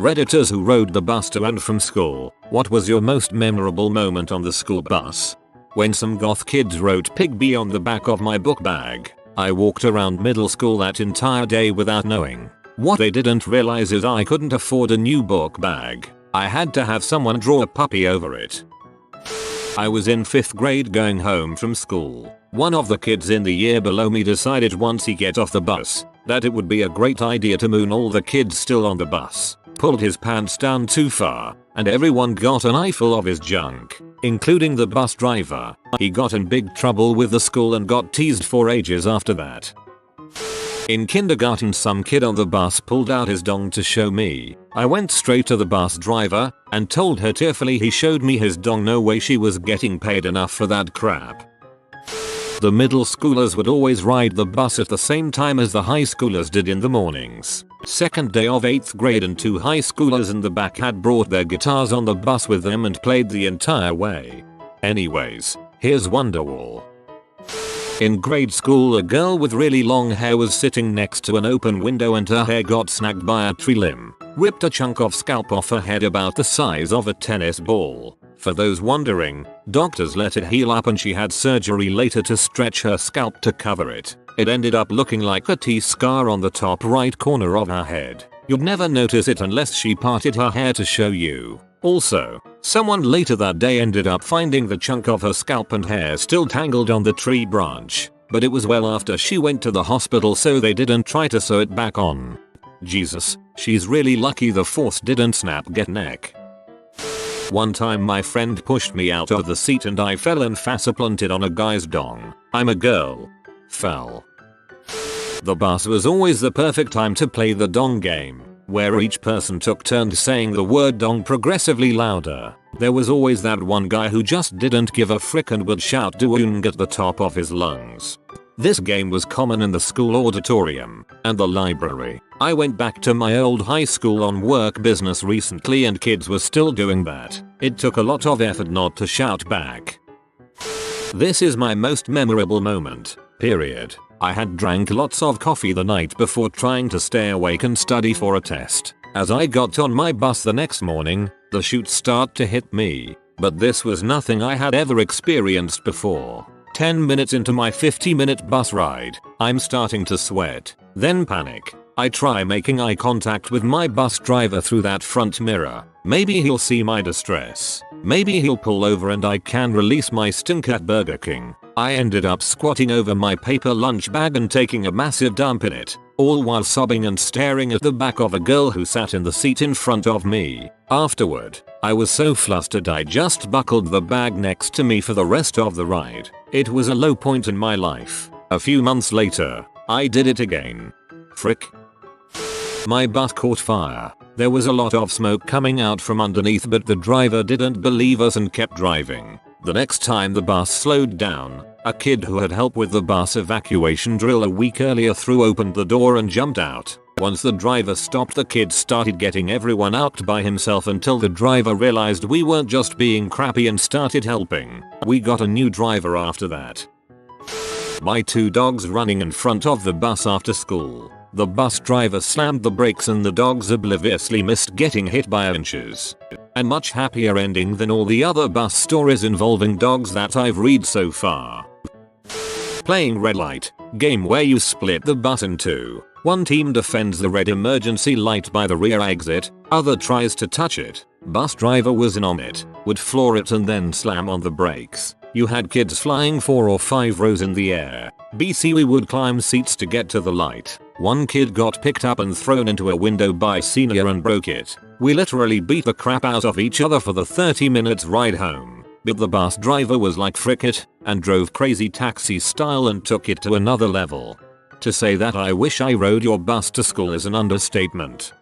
Redditors who rode the bus to and from school, what was your most memorable moment on the school bus? When some goth kids wrote Pig B on the back of my book bag, I walked around middle school that entire day without knowing. What they didn't realize is I couldn't afford a new book bag. I had to have someone draw a puppy over it. I was in 5th grade going home from school. One of the kids in the year below me decided once he get off the bus that it would be a great idea to moon all the kids still on the bus. Pulled his pants down too far, and everyone got an eyeful of his junk, including the bus driver. He got in big trouble with the school and got teased for ages after that. In kindergarten, some kid on the bus pulled out his dong to show me. I went straight to the bus driver and told her tearfully he showed me his dong, no way she was getting paid enough for that crap. The middle schoolers would always ride the bus at the same time as the high schoolers did in the mornings. Second day of 8th grade and 2 high schoolers in the back had brought their guitars on the bus with them and played the entire way. Anyways, here's Wonderwall. In grade school, a girl with really long hair was sitting next to an open window and her hair got snagged by a tree limb. Ripped a chunk of scalp off her head about the size of a tennis ball. For those wondering, doctors let it heal up and she had surgery later to stretch her scalp to cover it. It ended up looking like a T-scar on the top right corner of her head. You'd never notice it unless she parted her hair to show you. Also, someone later that day ended up finding the chunk of her scalp and hair still tangled on the tree branch, but it was well after she went to the hospital, so they didn't try to sew it back on. Jesus, she's really lucky the force didn't snap get neck. One time my friend pushed me out of the seat and I fell and face-planted on a guy's dong. I'm a girl. Fell. The bus was always the perfect time to play the dong game, where each person took turns saying the word dong progressively louder. There was always that one guy who just didn't give a frick and would shout doong at the top of his lungs. This game was common in the school auditorium and the library. I went back to my old high school on work business recently and kids were still doing that. It took a lot of effort not to shout back. This is my most memorable moment, period. I had drank lots of coffee the night before trying to stay awake and study for a test. As I got on my bus the next morning, the chutes start to hit me. But this was nothing I had ever experienced before. 10 minutes into my 50-minute bus ride, I'm starting to sweat, then panic. I try making eye contact with my bus driver through that front mirror. Maybe he'll see my distress. Maybe he'll pull over and I can release my stink at Burger King. I ended up squatting over my paper lunch bag and taking a massive dump in it, all while sobbing and staring at the back of a girl who sat in the seat in front of me. Afterward, I was so flustered I just buckled the bag next to me for the rest of the ride. It was a low point in my life. A few months later, I did it again. Frick. My bus caught fire. There was a lot of smoke coming out from underneath, but the driver didn't believe us and kept driving. The next time the bus slowed down, a kid who had helped with the bus evacuation drill a week earlier opened the door and jumped out. Once the driver stopped, the kid started getting everyone out by himself until the driver realized we weren't just being crappy and started helping. We got a new driver after that. My 2 dogs running in front of the bus after school. The bus driver slammed the brakes and the dogs obliviously missed getting hit by inches. A much happier ending than all the other bus stories involving dogs that I've read so far. Playing red light, game where you split the bus in 2. One team defends the red emergency light by the rear exit, other tries to touch it. Bus driver was in on it, would floor it and then slam on the brakes. You had kids flying 4 or 5 rows in the air. We would climb seats to get to the light. One kid got picked up and thrown into a window by senior and broke it. We literally beat the crap out of each other for the 30 minutes ride home. But the bus driver was like frick it and drove crazy taxi style and took it to another level. To say that I wish I rode your bus to school is an understatement.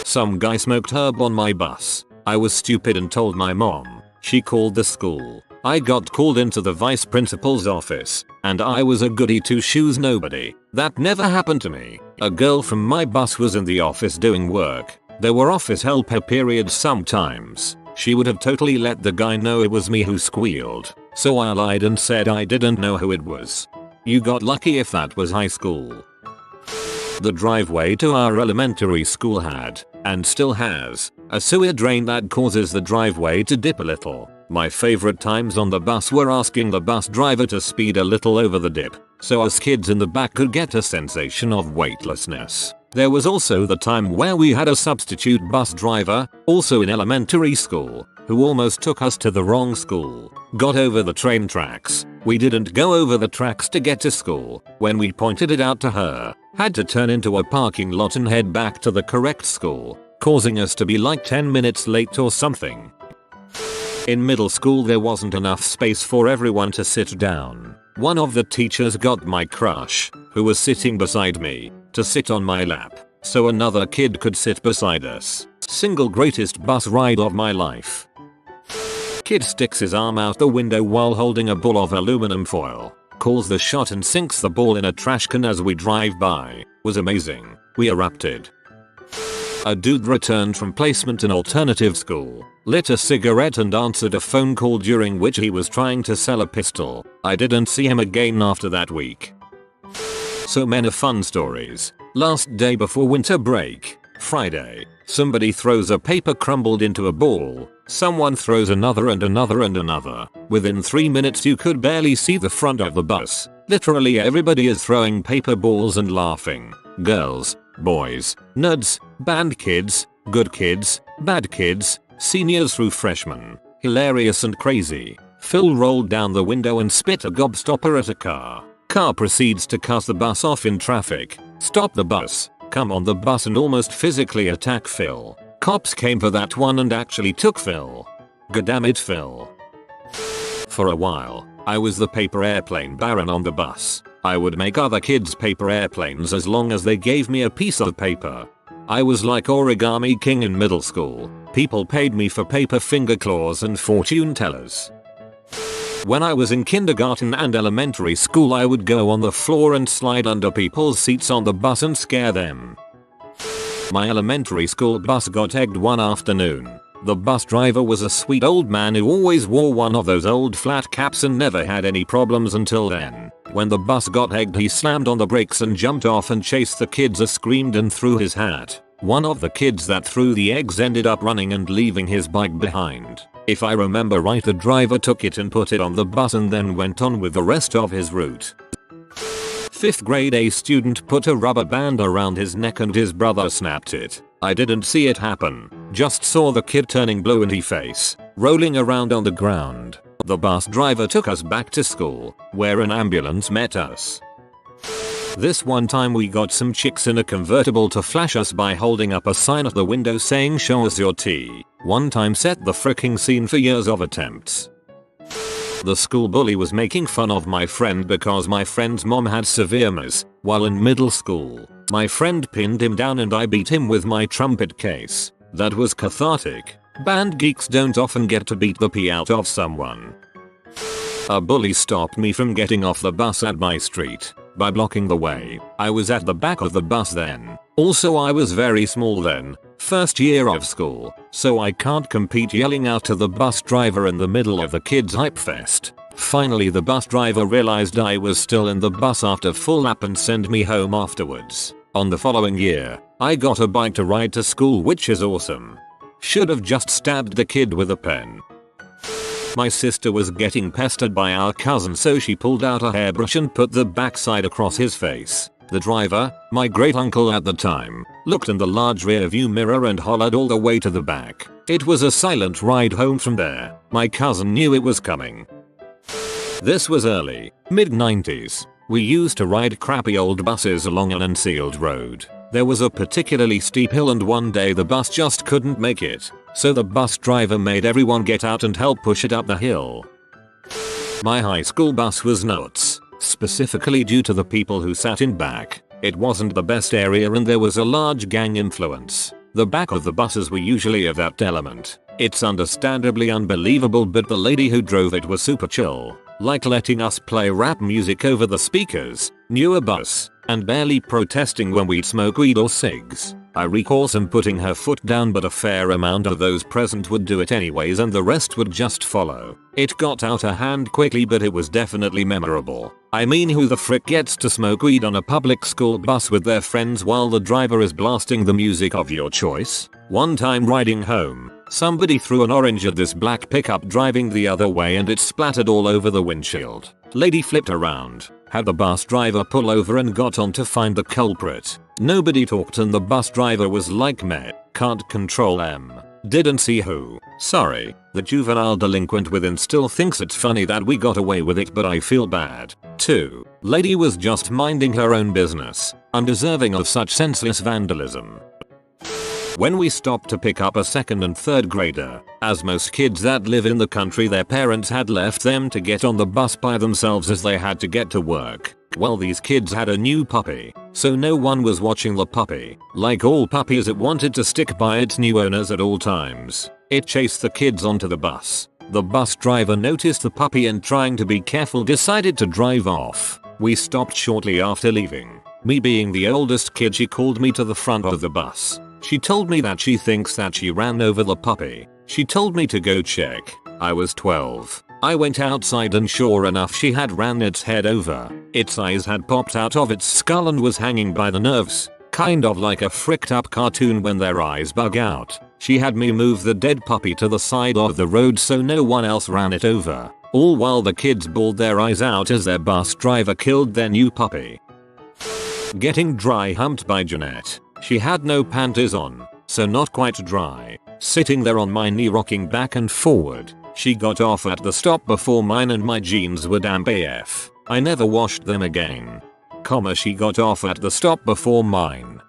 Some guy smoked herb on my bus. I was stupid and told my mom. She called the school. I got called into the vice principal's office, and I was a goody 2 shoes nobody. That never happened to me. A girl from my bus was in the office doing work. There were office helper periods sometimes. She would have totally let the guy know it was me who squealed, so I lied and said I didn't know who it was. You got lucky if that was high school. The driveway to our elementary school had, and still has, a sewer drain that causes the driveway to dip a little. My favorite times on the bus were asking the bus driver to speed a little over the dip, so us kids in the back could get a sensation of weightlessness. There was also the time where we had a substitute bus driver, also in elementary school, who almost took us to the wrong school. Got over the train tracks. We didn't go over the tracks to get to school. When we pointed it out to her, had to turn into a parking lot and head back to the correct school, causing us to be like 10 minutes late or something. In middle school there wasn't enough space for everyone to sit down. One of the teachers got my crush, who was sitting beside me, to sit on my lap, so another kid could sit beside us. Single greatest bus ride of my life. Kid sticks his arm out the window while holding a ball of aluminum foil, calls the shot and sinks the ball in a trash can as we drive by. Was amazing. We erupted. A dude returned from placement in alternative school, lit a cigarette and answered a phone call during which he was trying to sell a pistol. I didn't see him again after that week. So many fun stories. Last day before winter break, Friday, somebody throws a paper crumbled into a ball. Someone throws another and another and another. Within 3 minutes you could barely see the front of the bus. Literally everybody is throwing paper balls and laughing. Girls, boys, nerds, band kids, good kids, bad kids, seniors through freshmen. Hilarious and crazy. Phil rolled down the window and spit a gobstopper at a car. Car proceeds to cut the bus off in traffic, stop the bus, come on the bus and almost physically attack Phil. Cops came for that one and actually took Phil. Goddamn Phil. For a while, I was the paper airplane baron on the bus. I would make other kids paper airplanes as long as they gave me a piece of paper. I was like origami king in middle school. People paid me for paper finger claws and fortune tellers. When I was in kindergarten and elementary school I would go on the floor and slide under people's seats on the bus and scare them. My elementary school bus got egged one afternoon. The bus driver was a sweet old man who always wore one of those old flat caps and never had any problems until then. When the bus got egged he slammed on the brakes and jumped off and chased the kids as screamed and threw his hat. One of the kids that threw the eggs ended up running and leaving his bike behind. If I remember right the driver took it and put it on the bus and then went on with the rest of his route. 5th grade A student put a rubber band around his neck and his brother snapped it. I didn't see it happen, just saw the kid turning blue and he face, rolling around on the ground. The bus driver took us back to school, where an ambulance met us. This one time we got some chicks in a convertible to flash us by holding up a sign at the window saying show us your tea. One time set the fricking scene for years of attempts. The school bully was making fun of my friend because my friend's mom had severe MS while in middle school. My friend pinned him down and I beat him with my trumpet case. That was cathartic. Band geeks don't often get to beat the pee out of someone. A bully stopped me from getting off the bus at my street by blocking the way. I was at the back of the bus then. Also I was very small then, first year of school, so I can't compete yelling out to the bus driver in the middle of the kids hype fest. Finally the bus driver realized I was still in the bus after full lap and sent me home afterwards. On the following year, I got a bike to ride to school, which is awesome. Should have just stabbed the kid with a pen. My sister was getting pestered by our cousin, so she pulled out a hairbrush and put the backside across his face. The driver, my great uncle at the time, looked in the large rear view mirror and hollered all the way to the back. It was a silent ride home from there. My cousin knew it was coming. This was early, mid-90s. We used to ride crappy old buses along an unsealed road. There was a particularly steep hill and one day the bus just couldn't make it, so the bus driver made everyone get out and help push it up the hill. My high school bus was nuts, specifically due to the people who sat in back. It wasn't the best area and there was a large gang influence. The back of the buses were usually of that element. It's understandably unbelievable, but the lady who drove it was super chill, like letting us play rap music over the speakers, knew a bus, and barely protesting when we'd smoke weed or cigs. I recall some putting her foot down, but a fair amount of those present would do it anyways and the rest would just follow. It got out of hand quickly, but it was definitely memorable. I mean, who the frick gets to smoke weed on a public school bus with their friends while the driver is blasting the music of your choice? One time riding home, somebody threw an orange at this black pickup driving the other way and it splattered all over the windshield. Lady flipped around, had the bus driver pull over and got on to find the culprit. Nobody talked and the bus driver was like, meh, can't control M. Didn't see who. Sorry, the juvenile delinquent within still thinks it's funny that we got away with it, but I feel bad. 2. Lady was just minding her own business, undeserving of such senseless vandalism. When we stopped to pick up a 2nd and 3rd grader, as most kids that live in the country, their parents had left them to get on the bus by themselves as they had to get to work. Well, these kids had a new puppy, so no one was watching the puppy. Like all puppies, it wanted to stick by its new owners at all times. It chased the kids onto the bus. The bus driver noticed the puppy and, trying to be careful, decided to drive off. We stopped shortly after leaving. Me being the oldest kid, she called me to the front of the bus. She told me that she thinks that she ran over the puppy. She told me to go check. I was 12. I went outside and sure enough, she had ran its head over. Its eyes had popped out of its skull and was hanging by the nerves, kind of like a fricked up cartoon when their eyes bug out. She had me move the dead puppy to the side of the road so no one else ran it over, all while the kids bawled their eyes out as their bus driver killed their new puppy. Getting dry humped by Jeanette. She had no panties on, so not quite dry. Sitting there on my knee rocking back and forward. She got off at the stop before mine and my jeans were damp AF. I never washed them again. She got off at the stop before mine.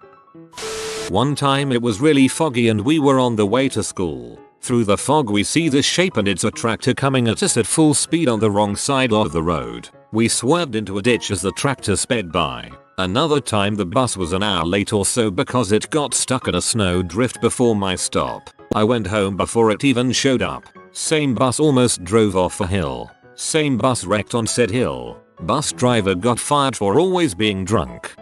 One time it was really foggy and we were on the way to school. Through the fog we see this shape and it's a tractor coming at us at full speed on the wrong side of the road. We swerved into a ditch as the tractor sped by. Another time the bus was an hour late or so because it got stuck at a snow drift before my stop. I went home before it even showed up. Same bus almost drove off a hill. Same bus wrecked on said hill. Bus driver got fired for always being drunk.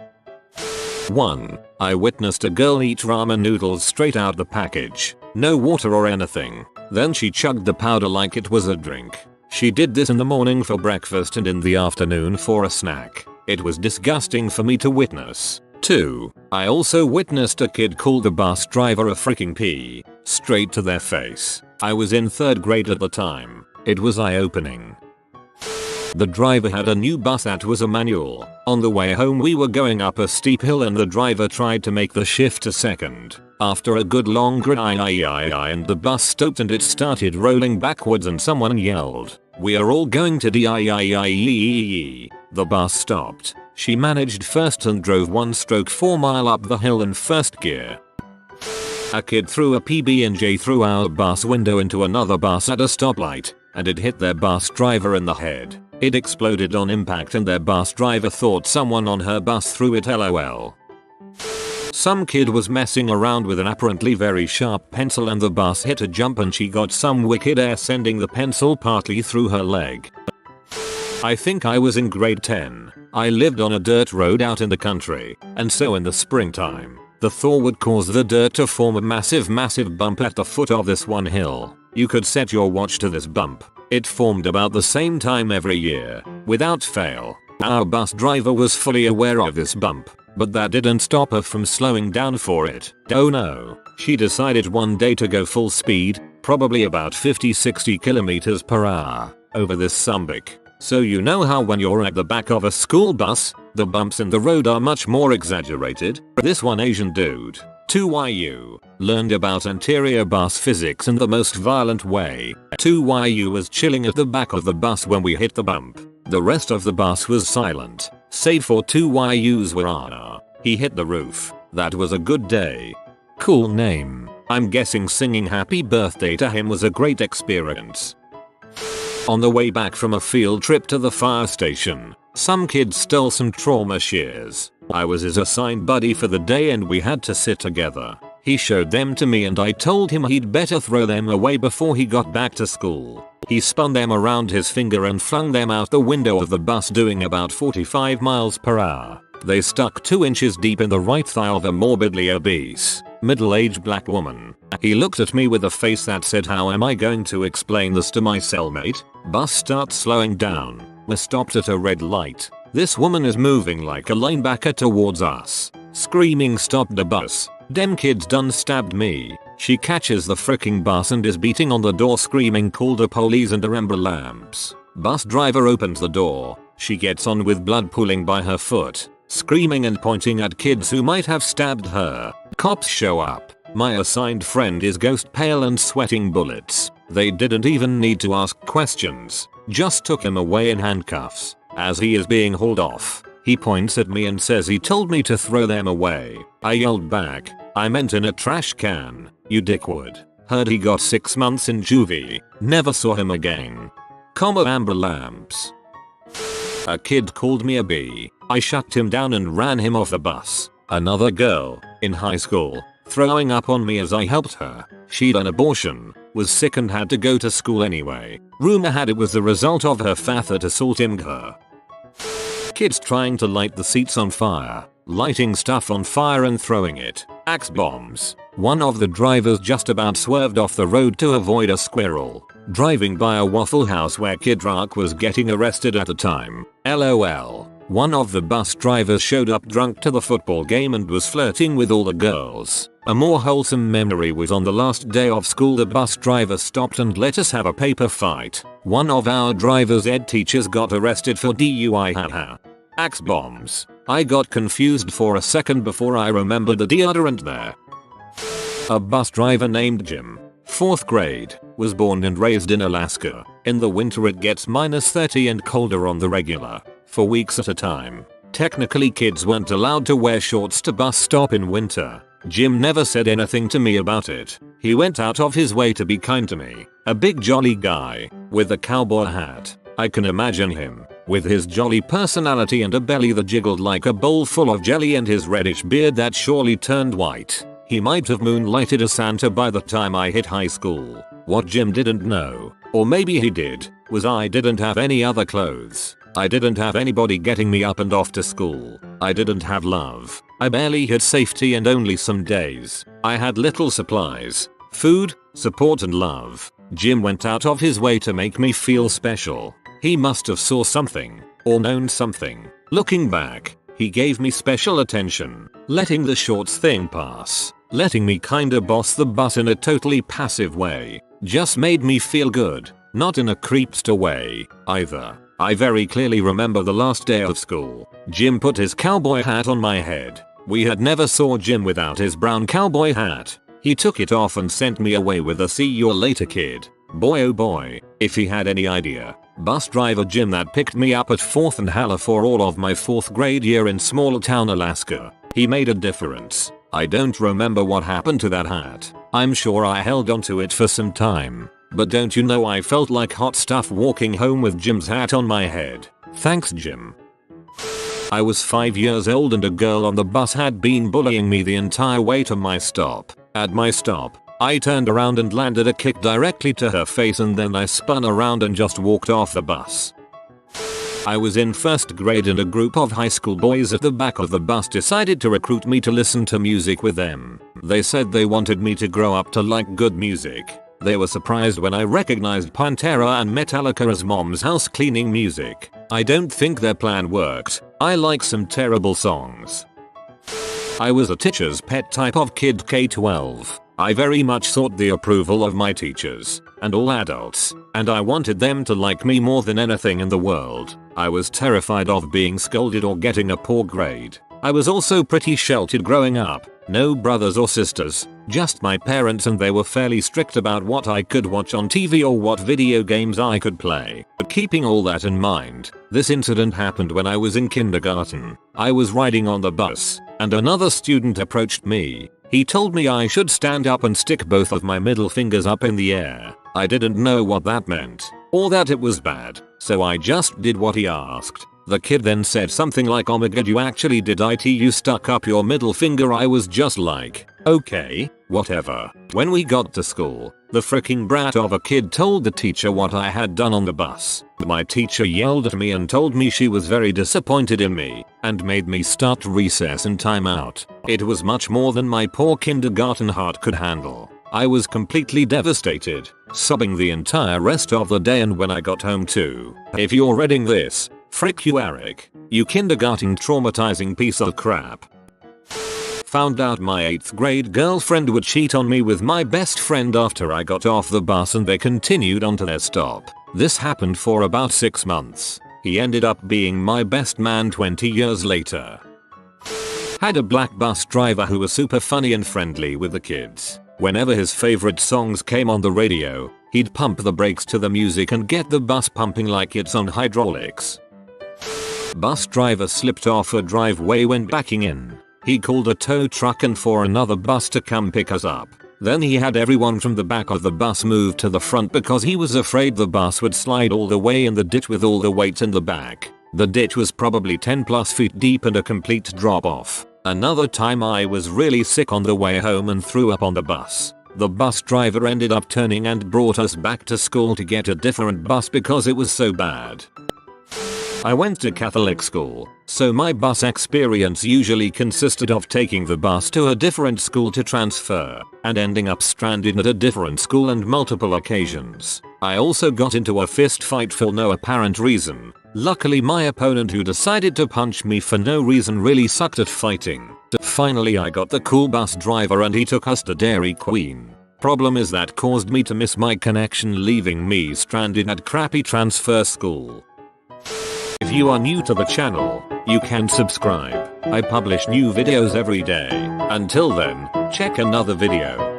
1. I witnessed a girl eat ramen noodles straight out the package. No water or anything. Then she chugged the powder like it was a drink. She did this in the morning for breakfast and in the afternoon for a snack. It was disgusting for me to witness. 2. I also witnessed a kid call the bus driver a freaking pea. Straight to their face. I was in 3rd grade at the time. It was eye-opening. The driver had a new bus that was a manual. On the way home we were going up a steep hill and the driver tried to make the shift to 2nd. After a good long grind and the bus stopped and it started rolling backwards and someone yelled, "We are all going to die." The bus stopped. She managed first and drove 1/4 mile up the hill in 1st gear. A kid threw a PB&J through our bus window into another bus at a stoplight, and it hit their bus driver in the head. It exploded on impact and their bus driver thought someone on her bus threw it, lol. Some kid was messing around with an apparently very sharp pencil and the bus hit a jump and she got some wicked air, sending the pencil partly through her leg. I think I was in grade 10. I lived on a dirt road out in the country, and so in the springtime, the thaw would cause the dirt to form a massive bump at the foot of this one hill. You could set your watch to this bump. It formed about the same time every year, without fail. Our bus driver was fully aware of this bump, but that didn't stop her from slowing down for it. Oh no, she decided one day to go full speed, probably about 50-60 kilometers per hour, over this sumbik. So you know how when you're at the back of a school bus, the bumps in the road are much more exaggerated? This one Asian dude, 2YU, learned about anterior bus physics in the most violent way. 2YU was chilling at the back of the bus when we hit the bump. The rest of the bus was silent, save for 2YU's were. He hit the roof. That was a good day. Cool name. I'm guessing singing happy birthday to him was a great experience. On the way back from a field trip to the fire station, some kid stole some trauma shears. I was his assigned buddy for the day and we had to sit together. He showed them to me and I told him he'd better throw them away before he got back to school. He spun them around his finger and flung them out the window of the bus doing about 45 miles per hour. They stuck 2 inches deep in the right thigh of a morbidly obese, middle-aged black woman. He looked at me with a face that said, "How am I going to explain this to my cellmate?" Bus starts slowing down. We're stopped at a red light. This woman is moving like a linebacker towards us, screaming, "Stop the bus. Dem kids done stabbed me." She catches the fricking bus and is beating on the door screaming, "Call the police and the ambulance." Bus driver opens the door. She gets on with blood pooling by her foot, screaming and pointing at kids who might have stabbed her. Cops show up. My assigned friend is ghost pale and sweating bullets. They didn't even need to ask questions, just took him away in handcuffs. As he is being hauled off, he points at me and says he told me to throw them away. I yelled back, "I meant in a trash can, you dickwad." Heard he got 6 months in juvie. Never saw him again. Amber lamps. A kid called me a bee. I shut him down and ran him off the bus. Another girl, in high school, throwing up on me as I helped her. She'd an abortion, was sick and had to go to school anyway. Rumor had it was the result of her father assaulting her. Kids trying to light the seats on fire, lighting stuff on fire and throwing it. Axe bombs. One of the drivers just about swerved off the road to avoid a squirrel. Driving by a Waffle House where Kid Rock was getting arrested at the time. LOL. One of the bus drivers showed up drunk to the football game and was flirting with all the girls. A more wholesome memory was on the last day of school. The bus driver stopped and let us have a paper fight. One of our driver's ed teachers got arrested for DUI. Haha. Axe bombs. I got confused for a second before I remembered the deodorant there. A bus driver named Jim, 4th grade, was born and raised in Alaska. In the winter it gets -30 and colder on the regular, for weeks at a time. Technically kids weren't allowed to wear shorts to bus stop in winter. Jim never said anything to me about it. He went out of his way to be kind to me. A big jolly guy, with a cowboy hat. I can imagine him, with his jolly personality and a belly that jiggled like a bowl full of jelly and his reddish beard that surely turned white. He might have moonlighted as Santa by the time I hit high school. What Jim didn't know, or maybe he did, was I didn't have any other clothes. I didn't have anybody getting me up and off to school. I didn't have love. I barely had safety and only some days. I had little supplies, food, support and love. Jim went out of his way to make me feel special. He must have saw something, or known something. Looking back, he gave me special attention, letting the shorts thing pass, letting me kinda boss the bus in a totally passive way. Just made me feel good, not in a creepster way, either. I very clearly remember the last day of school. Jim put his cowboy hat on my head. We had never saw Jim without his brown cowboy hat. He took it off and sent me away with a "see you later kid." Boy oh boy, if he had any idea. Bus driver Jim that picked me up at 4th and Haller for all of my 4th grade year in small town Alaska. He made a difference. I don't remember what happened to that hat. I'm sure I held onto it for some time. But don't you know I felt like hot stuff walking home with Jim's hat on my head. Thanks Jim. I was 5 years old and a girl on the bus had been bullying me the entire way to my stop. At my stop, I turned around and landed a kick directly to her face and then I spun around and just walked off the bus. I was in 1st grade and a group of high school boys at the back of the bus decided to recruit me to listen to music with them. They said they wanted me to grow up to like good music. They were surprised when I recognized Pantera and Metallica as mom's house cleaning music. I don't think their plan worked. I like some terrible songs. I was a teacher's pet type of kid K-12. I very much sought the approval of my teachers and all adults, and I wanted them to like me more than anything in the world. I was terrified of being scolded or getting a poor grade. I was also pretty sheltered growing up. No brothers or sisters, just my parents, and they were fairly strict about what I could watch on TV or what video games I could play. But keeping all that in mind, this incident happened when I was in kindergarten. I was riding on the bus, and another student approached me. He told me I should stand up and stick both of my middle fingers up in the air. I didn't know what that meant, or that it was bad, so I just did what he asked. The kid then said something like, "Oh my god, you actually did it, you stuck up your middle finger." I was just like, Okay, whatever. When we got to school, the freaking brat of a kid told the teacher what I had done on the bus. My teacher yelled at me and told me she was very disappointed in me and made me start recess and time out. It was much more than my poor kindergarten heart could handle. I was completely devastated, sobbing the entire rest of the day, and when I got home too. If you're reading this, frick you Eric, you kindergarten traumatizing piece of crap. Found out my 8th grade girlfriend would cheat on me with my best friend after I got off the bus and they continued on to their stop. This happened for about 6 months. He ended up being my best man 20 years later. Had a black bus driver who was super funny and friendly with the kids. Whenever his favorite songs came on the radio, he'd pump the brakes to the music and get the bus pumping like it's on hydraulics. Bus driver slipped off a driveway when backing in. He called a tow truck and for another bus to come pick us up. Then he had everyone from the back of the bus move to the front because he was afraid the bus would slide all the way in the ditch with all the weight in the back. The ditch was probably 10+ feet deep and a complete drop off. Another time I was really sick on the way home and threw up on the bus. The bus driver ended up turning and brought us back to school to get a different bus because it was so bad. I went to Catholic school, so my bus experience usually consisted of taking the bus to a different school to transfer, and ending up stranded at a different school on multiple occasions. I also got into a fist fight for no apparent reason. Luckily my opponent, who decided to punch me for no reason, really sucked at fighting. Finally I got the cool bus driver and he took us to Dairy Queen. Problem is that caused me to miss my connection, leaving me stranded at crappy transfer school. If you are new to the channel, you can subscribe. I publish new videos every day. Until then, check another video.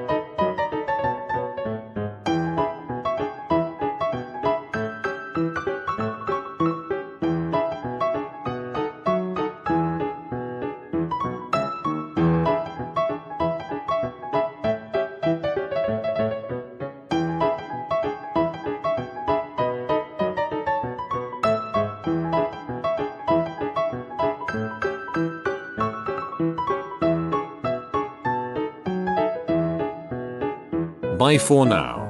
Bye for now.